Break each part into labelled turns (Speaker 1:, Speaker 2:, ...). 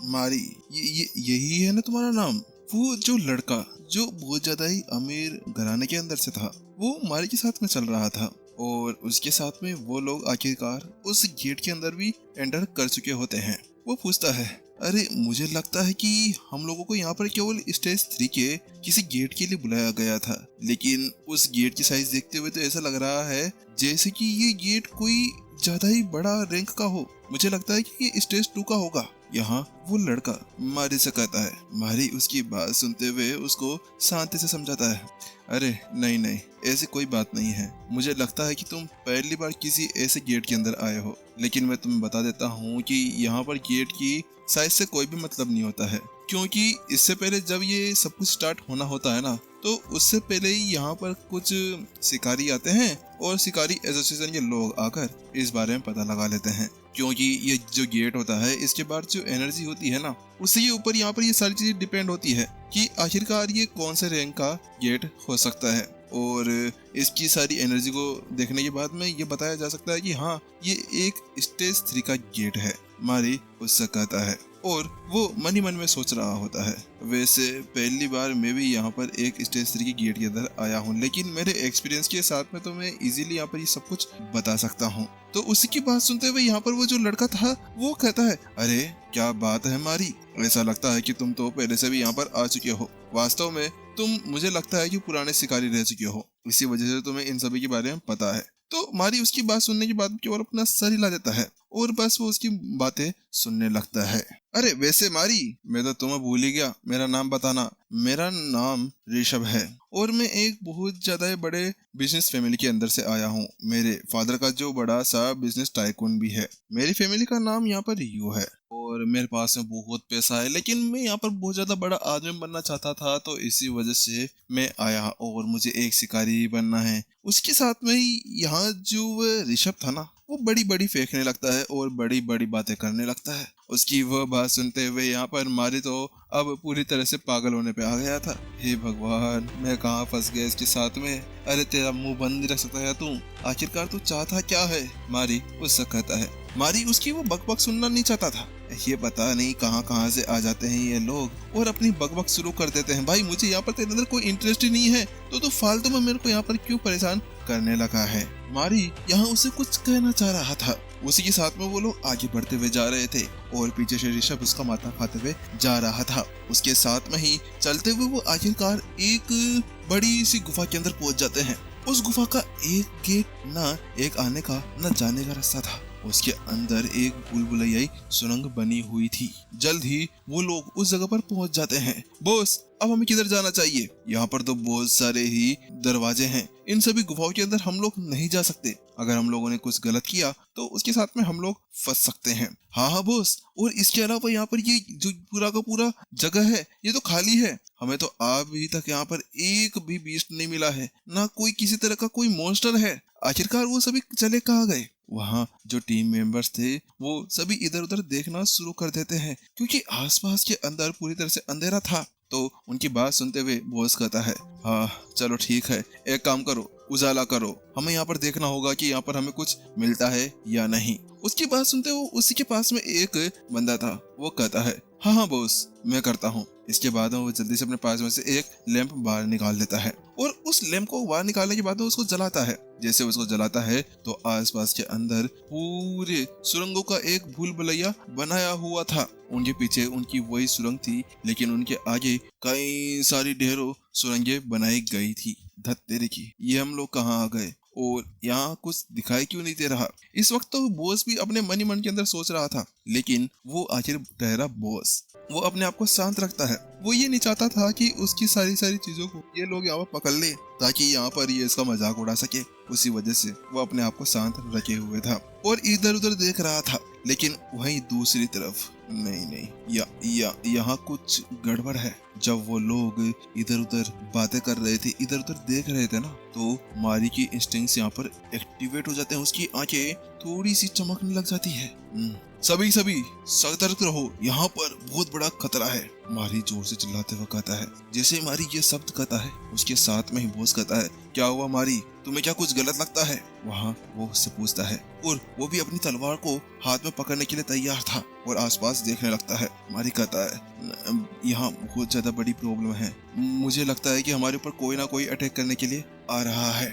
Speaker 1: मारी, यही है ना तुम्हारा नाम? वो जो लड़का जो बहुत ज्यादा ही अमीर घराने के अंदर से था, वो मारी के साथ में चल रहा था और उसके साथ में वो लोग आखिरकार उस गेट के अंदर भी एंटर कर चुके होते हैं। वो पूछता है, अरे मुझे लगता है कि हम लोगों को यहाँ पर केवल स्टेज 3 के किसी गेट के लिए बुलाया गया था, लेकिन उस गेट की साइज देखते हुए तो ऐसा लग रहा है जैसे कि ये गेट कोई ज्यादा ही बड़ा रैंक का हो। मुझे लगता है कि ये स्टेज 2 का होगा। यहाँ वो लड़का मारी से कहता है। मारी उसकी बात सुनते हुए उसको शांति से समझाता है, अरे नहीं नहीं, ऐसी कोई बात नहीं है। मुझे लगता है कि तुम पहली बार किसी ऐसे गेट के अंदर आए हो, लेकिन मैं तुम्हें बता देता हूँ कि यहाँ पर गेट की साइज से कोई भी मतलब नहीं होता है, क्योंकि इससे पहले जब ये सब कुछ स्टार्ट होना होता है ना, तो उससे पहले ही यहाँ पर कुछ शिकारी आते हैं और शिकारी एसोसिएशन के लोग आकर इस बारे में पता लगा लेते हैं, क्योंकि ये जो गेट होता है इसके बाद जो एनर्जी होती है ना, उसी के ऊपर यहाँ पर ये सारी चीजें डिपेंड होती है कि आखिरकार ये कौन से रैंक का गेट हो सकता है। और इसकी सारी एनर्जी को देखने के बाद में ये बताया जा सकता है कि हाँ, ये एक स्टेज 3 का गेट है। मारी उससे कहता है और वो मन ही मन में सोच रहा होता है, वैसे पहली बार मैं भी यहाँ पर एक स्टेज 3 की गेट के अंदर आया हूँ, लेकिन मेरे एक्सपीरियंस के साथ में तो मैं इजीली यहाँ पर ये सब कुछ बता सकता हूँ। तो उसी की बात सुनते हुए यहाँ पर वो जो लड़का था वो कहता है, अरे क्या बात है मारी, ऐसा लगता है कि तुम तो पहले से भी यहाँ पर आ चुके हो। वास्तव में तुम, मुझे लगता है कि पुराने शिकारी रह चुके हो, इसी वजह से तुम्हें इन सभी के बारे में पता है। तो मारी उसकी बात सुनने के बाद केवल अपना सर हिला देता है और बस वो उसकी बातें सुनने लगता है। अरे वैसे मारी, मैं तो तुम्हें भूल ही गया, मेरा नाम बताना। मेरा नाम ऋषभ है और मैं एक बहुत ज्यादा बड़े बिजनेस फैमिली के अंदर से आया हूँ। मेरे फादर का जो बड़ा सा बिजनेस टाइकून भी है। मेरी फैमिली का नाम यहाँ पर यू है और मेरे पास में बहुत पैसा है, लेकिन मैं यहाँ पर बहुत ज्यादा बड़ा आदमी बनना चाहता था, तो इसी वजह से मैं आया और मुझे एक शिकारी बनना है। उसके साथ में ही यहाँ जो ऋषभ था ना, वो बड़ी बड़ी फेंकने लगता है और बड़ी बड़ी बातें करने लगता है। उसकी वह बात सुनते हुए यहाँ पर मारी तो अब पूरी तरह से पागल होने पे आ गया था। हे भगवान, मैं कहाँ फंस गया इसके साथ में। अरे तेरा मुंह बंद नहीं रख सकता है तू, आखिरकार तू चाहता क्या है? मारी उससे कहता है। मारी उसकी वो बकबक सुनना नहीं चाहता था। ये पता नहीं कहाँ कहाँ से आ जाते हैं ये लोग और अपनी बकबक शुरू कर देते हैं। भाई मुझे यहाँ पर तेरे अंदर कोई इंटरेस्ट ही नहीं है, तो तू फालतू में मेरे को यहाँ पर क्यों परेशान करने लगा है? मारी यहाँ उसे कुछ कहना चाह रहा था। उसी के साथ में वो लोग आगे बढ़ते हुए जा रहे थे और पीछे से ऋषभ उसका माथा खाते हुए जा रहा था। उसके साथ में ही चलते हुए वो आखिरकार एक बड़ी सी गुफा के अंदर पहुंच जाते हैं। उस गुफा का एक गेट ना एक आने का न जाने का रास्ता था। उसके अंदर एक भूल-भुलैया सुरंग बनी हुई थी। जल्द ही वो लोग उस जगह पर पहुंच जाते हैं। बॉस, अब हमें किधर जाना चाहिए? यहाँ पर तो बहुत सारे ही दरवाजे हैं, इन सभी गुफाओं के अंदर हम लोग नहीं जा सकते। अगर हम लोगों ने कुछ गलत किया तो उसके साथ में हम लोग फंस सकते हैं। हाँ हाँ बॉस, और इसके अलावा यहाँ पर ये जो पूरा का पूरा जगह है ये तो खाली है। हमें तो अभी तक यहाँ पर एक भी बीस्ट नहीं मिला है, ना कोई किसी तरह का कोई मॉन्स्टर है। आखिरकार वो सभी चले कहाँ गए? वहाँ जो टीम मेंबर्स थे वो सभी इधर उधर देखना शुरू कर देते हैं, क्योंकि आसपास के अंदर पूरी तरह से अंधेरा था। तो उनकी बात सुनते हुए बॉस कहता है, हाँ चलो ठीक है, एक काम करो, उजाला करो, हमें यहाँ पर देखना होगा कि यहाँ पर हमें कुछ मिलता है या नहीं। उसकी बात सुनते हुए उसी के पास में एक बंदा था। वो कहता है, हाँ हाँ बॉस, मैं करता हूँ। इसके बाद वो जल्दी से अपने पास में से एक लैंप बाहर निकाल देता है और उस लैंप को बाहर निकालने के बाद उसको जलाता है। जैसे उसको जलाता है तो आसपास के अंदर पूरे सुरंगों का एक भूल भुलैया बनाया हुआ था। उनके पीछे उनकी वही सुरंग थी, लेकिन उनके आगे कई सारी ढेरों सुरंगें बनाई गई थी। धत तेरे की, ये हम लोग कहाँ आ गए और यहाँ कुछ दिखाई क्यों नहीं दे रहा? इस वक्त तो बॉस भी अपने मन ही मन के अंदर सोच रहा था, लेकिन वो आखिर ठहरा बॉस। वो अपने आप को शांत रखता है। वो ये नहीं चाहता था कि उसकी सारी चीजों को ये लोग यहाँ पर पकड़ ले, ताकि यहाँ पर ये इसका मजाक उड़ा सके। उसी वजह से वो अपने आप को शांत रखे हुए था और इधर उधर देख रहा था। लेकिन वहीं दूसरी तरफ नहीं, यहाँ कुछ गड़बड़ है। जब वो लोग इधर उधर बातें कर रहे थे, इधर उधर देख रहे थे ना, तो मारी की इंस्टिंक्ट्स यहाँ पर एक्टिवेट हो जाते हैं। उसकी आंखें थोड़ी सी चमकने लग जाती है। सभी सभी सतर्क रहो, यहाँ पर बहुत बड़ा खतरा है। मारी जोर से चिल्लाते हुए कहता है। जैसे मारी ये शब्द कहता है, उसके साथ में ही बॉस कहता है, क्या हुआ मारी, तुम्हें क्या कुछ गलत लगता है? वहाँ वो उससे पूछता है और वो भी अपनी तलवार को हाथ में पकड़ने के लिए तैयार था और आसपास देखने लगता है। मारी कहता है, यहाँ बहुत ज्यादा बड़ी प्रॉब्लम है, मुझे लगता है कि हमारे ऊपर कोई ना कोई अटैक करने के लिए आ रहा है।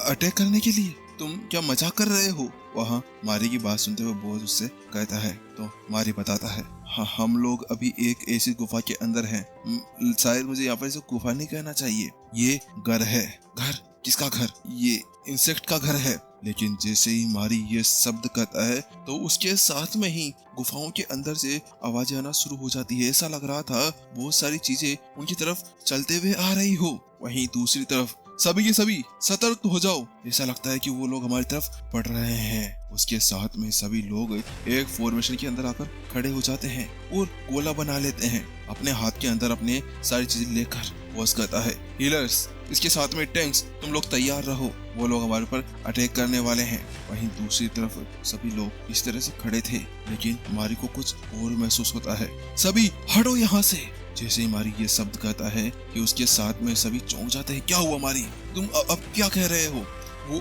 Speaker 1: अटैक करने के लिए? तुम क्या मजाक कर रहे हो? वहाँ मारी की बात सुनते हुए बॉस उससे कहता है। तो मारी बताता है, हाँ हम लोग अभी एक ऐसी गुफा के अंदर हैं। शायद मुझे यहाँ पर इसे गुफा नहीं कहना चाहिए, ये घर है। घर? किसका घर? ये इंसेक्ट का घर है। लेकिन जैसे ही मारी ये शब्द कहता है तो उसके साथ में ही गुफाओं के अंदर से आवाजें आना शुरू हो जाती है। ऐसा लग रहा था बहुत सारी चीजें उनकी तरफ चलते हुए आ रही हो। वहीं दूसरी तरफ सभी के सभी सतर्क हो जाओ, ऐसा लगता है कि वो लोग हमारी तरफ बढ़ रहे हैं। उसके साथ में सभी लोग एक फॉर्मेशन के अंदर आकर खड़े हो जाते हैं और गोला बना लेते हैं अपने हाथ के अंदर अपने सारी चीजें लेकर। बॉस कहता है, हीलर्स, इसके साथ में टैंक्स, तुम लोग तैयार रहो, वो लोग हमारे ऊपर अटैक करने वाले हैं। वहीं दूसरी तरफ सभी लोग इस तरह से खड़े थे, लेकिन मारी को कुछ और महसूस होता है। सभी हटो यहाँ से। जैसे ही मारी ये शब्द कहता है कि उसके साथ में सभी चौंक जाते हैं। क्या हुआ मारी, तुम अब क्या कह रहे हो? वो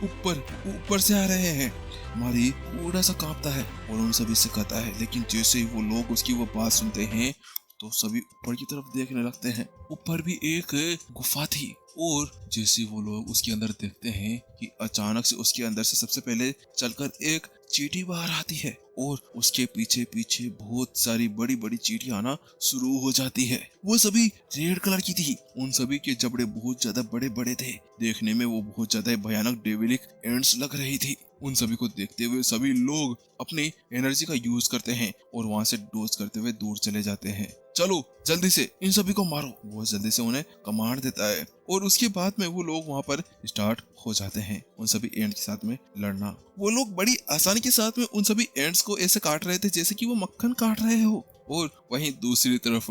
Speaker 1: ऊपर से आ रहे हैं। मारी थोड़ा सा कांपता है और उन सभी से कहता है, लेकिन जैसे ही वो लोग उसकी वो बात सुनते हैं तो सभी ऊपर की तरफ देखने लगते हैं। ऊपर भी एक गुफा थी और जैसे वो लोग उसके अंदर देखते हैं कि अचानक से उसके अंदर से सबसे पहले चलकर एक चींटी बाहर आती है और उसके पीछे पीछे बहुत सारी बड़ी बड़ी चींटियां आना शुरू हो जाती है। वो सभी रेड कलर की थी। उन सभी के जबड़े बहुत ज्यादा बड़े बड़े थे। देखने में वो बहुत ज्यादा भयानक डेविलिक एंड्स लग रही थी। उन सभी को देखते हुए सभी लोग अपनी एनर्जी का यूज करते हैं और वहां से डोज करते हुए दूर चले जाते हैं। चलो जल्दी से इन सभी को मारो। वो जल्दी से उन्हें कमांड देता है और उसके बाद में वो लोग वहां पर स्टार्ट हो जाते हैं उन सभी एंड के साथ में लड़ना। वो लोग बड़ी आसानी के साथ में उन सभी एंड्स को ऐसे काट रहे थे जैसे कि वो मक्खन काट रहे हो। और वहीं दूसरी तरफ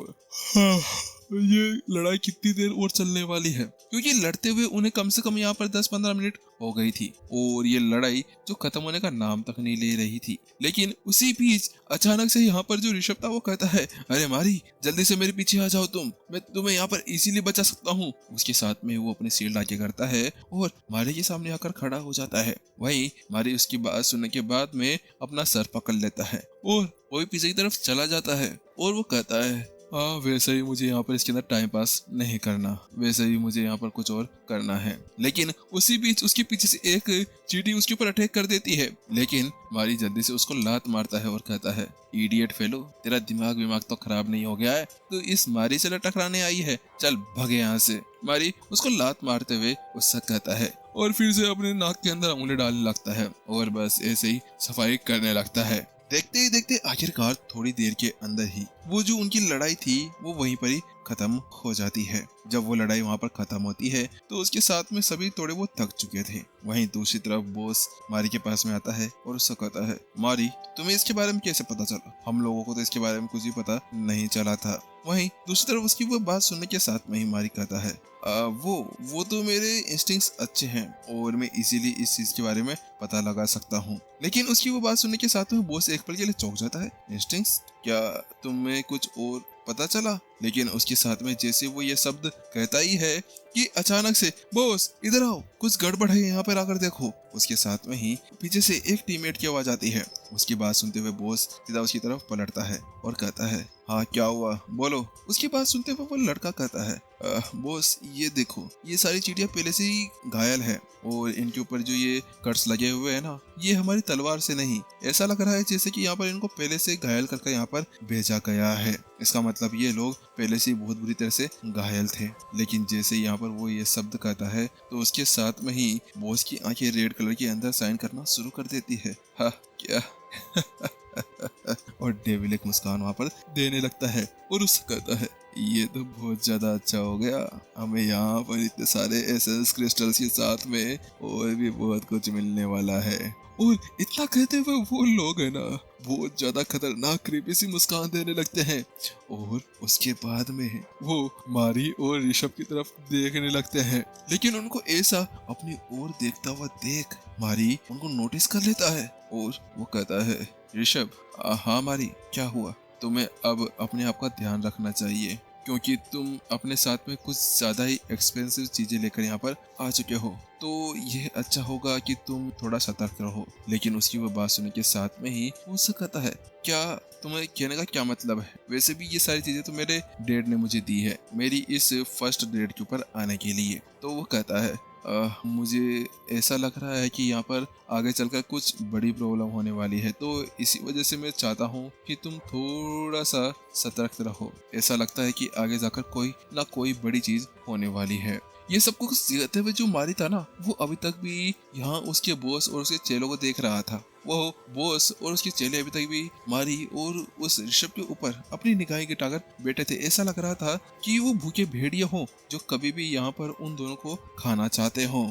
Speaker 1: ये लड़ाई कितनी देर और चलने वाली है, क्योंकि लड़ते हुए उन्हें कम से कम यहाँ पर 10-15 मिनट हो गई थी और ये लड़ाई जो खत्म होने का नाम तक नहीं ले रही थी। लेकिन उसी बीच अचानक से यहाँ पर जो ऋषभ था वो कहता है, अरे मारी जल्दी से मेरे पीछे आ जाओ, मैं तुम्हें यहाँ पर इजीली बचा सकता हूँ। उसके साथ में वो अपने शील्ड आगे करता है और मारी के सामने आकर खड़ा हो जाता है। वहीं मारी उसकी बात सुनने के बाद में अपना सर पकड़ लेता है और वो भी पीछे की तरफ चला जाता है और वो कहता है, हाँ वैसे ही मुझे यहाँ पर इसके अंदर टाइम पास नहीं करना, वैसे ही मुझे यहाँ पर कुछ और करना है। लेकिन उसी बीच उसके पीछे से एक चींटी उसके ऊपर अटैक कर देती है, लेकिन मारी जल्दी से उसको लात मारता है और कहता है, इडियट फेलो, तेरा दिमाग तो खराब नहीं हो गया है? तो इस मारी से टकराने आई है, चल भागे यहाँ से। मारी उसको लात मारते हुए उससे कहता है और फिर से अपने नाक के अंदर उंगली डालने लगता है और बस ऐसे ही सफाई करने लगता है। देखते ही देखते आखिरकार थोड़ी देर के अंदर ही वो जो उनकी लड़ाई थी वो वहीं पर ही खत्म हो जाती है। जब वो लड़ाई वहां पर खत्म होती है तो उसके साथ में सभी थोड़े बहुत थक चुके थे। वहीं दूसरी तरफ बॉस मारी के पास में आता है और उससे कहता है, मारी तुम्हें इसके बारे में कैसे पता चला? हम लोगों को तो इसके बारे में कुछ भी पता नहीं चला था। वहीं दूसरी तरफ उसकी वो बात सुनने के साथ में ही मारी कहता है, वो तो मेरे इंस्टिंक्ट्स अच्छे हैं और मैं इजीली इस चीज के बारे में पता लगा सकता हूँ। लेकिन उसकी वो बात सुनने के साथ में बॉस एक पल के लिए चौंक जाता है। इंस्टिंक्ट्स? क्या तुम्हें कुछ और पता चला? लेकिन उसके साथ में जैसे वो ये शब्द कहता ही है कि अचानक से, बॉस इधर आओ, कुछ गड़बड़ है, यहाँ पर आकर देखो। उसके साथ में ही पीछे से एक टीममेट की आवाज आती है। उसकी बात सुनते हुए बॉस सीधा उसकी तरफ पलटता है और कहता है, हाँ क्या हुआ बोलो। उसकी बात सुनते हुए वो लड़का कहता है, बॉस ये देखो, ये सारी चींटियां पहले से ही घायल है और इनके ऊपर जो ये कट्स लगे हुए हैं ना, ये हमारी तलवार से नहीं, ऐसा लग रहा है जैसे कि यहाँ पर इनको पहले से घायल करके यहाँ पर भेजा गया है। इसका मतलब ये लोग पहले से बहुत बुरी तरह से घायल थे। लेकिन जैसे यहाँ पर वो ये शब्द कहता है तो उसके साथ में ही बॉस की आंखें रेड कलर के अंदर साइन करना शुरू कर देती है। हाँ क्या और डेविल एक मुस्कान वहां पर देने लगता है और उससे कहता है, ये तो बहुत ज्यादा अच्छा हो गया, हमें यहाँ पर इतने सारे एसेंस क्रिस्टल्स के साथ में और भी बहुत कुछ मिलने वाला है। और इतना कहते हुए वो लोग है ना बहुत ज्यादा खतरनाक क्रीपी सी मुस्कान देने लगते हैं और उसके बाद में वो मारी और ऋषभ की तरफ देखने लगते हैं। लेकिन उनको ऐसा अपनी ओर देखता हुआ देख मारी उनको नोटिस कर लेता है और वो कहता है, ऋषभ, हाँ मारी, क्या हुआ? तुम्हें अब अपने आप का ध्यान रखना चाहिए, क्योंकि तुम अपने साथ में कुछ ज्यादा ही एक्सपेंसिव चीजें लेकर यहाँ पर आ चुके हो, तो ये अच्छा होगा कि तुम थोड़ा सतर्क रहो। लेकिन उसकी वो बात सुनने के साथ में ही वो उससे कहता है, क्या तुम्हें कहने का क्या मतलब है? वैसे भी ये सारी चीजें तो मेरे डैड ने मुझे दी है मेरी इस फर्स्ट डेट के ऊपर आने के लिए। तो वो कहता है, मुझे ऐसा लग रहा है कि यहाँ पर आगे चलकर कुछ बड़ी प्रॉब्लम होने वाली है, तो इसी वजह से मैं चाहता हूँ कि तुम थोड़ा सा सतर्क रहो। ऐसा लगता है कि आगे जाकर कोई ना कोई बड़ी चीज होने वाली है। ये सब कुछ कहते हुए जो मारी था ना, वो अभी तक भी यहाँ उसके बॉस और उसके चेलों को देख रहा था। वो बॉस और उसके चेले अभी तक भी मारी और उस ऋषभ के ऊपर अपनी निगाहें गिटाकर बैठे थे। ऐसा लग रहा था कि वो भूखे भेड़िए हों जो कभी भी यहाँ पर उन दोनों को खाना चाहते हों।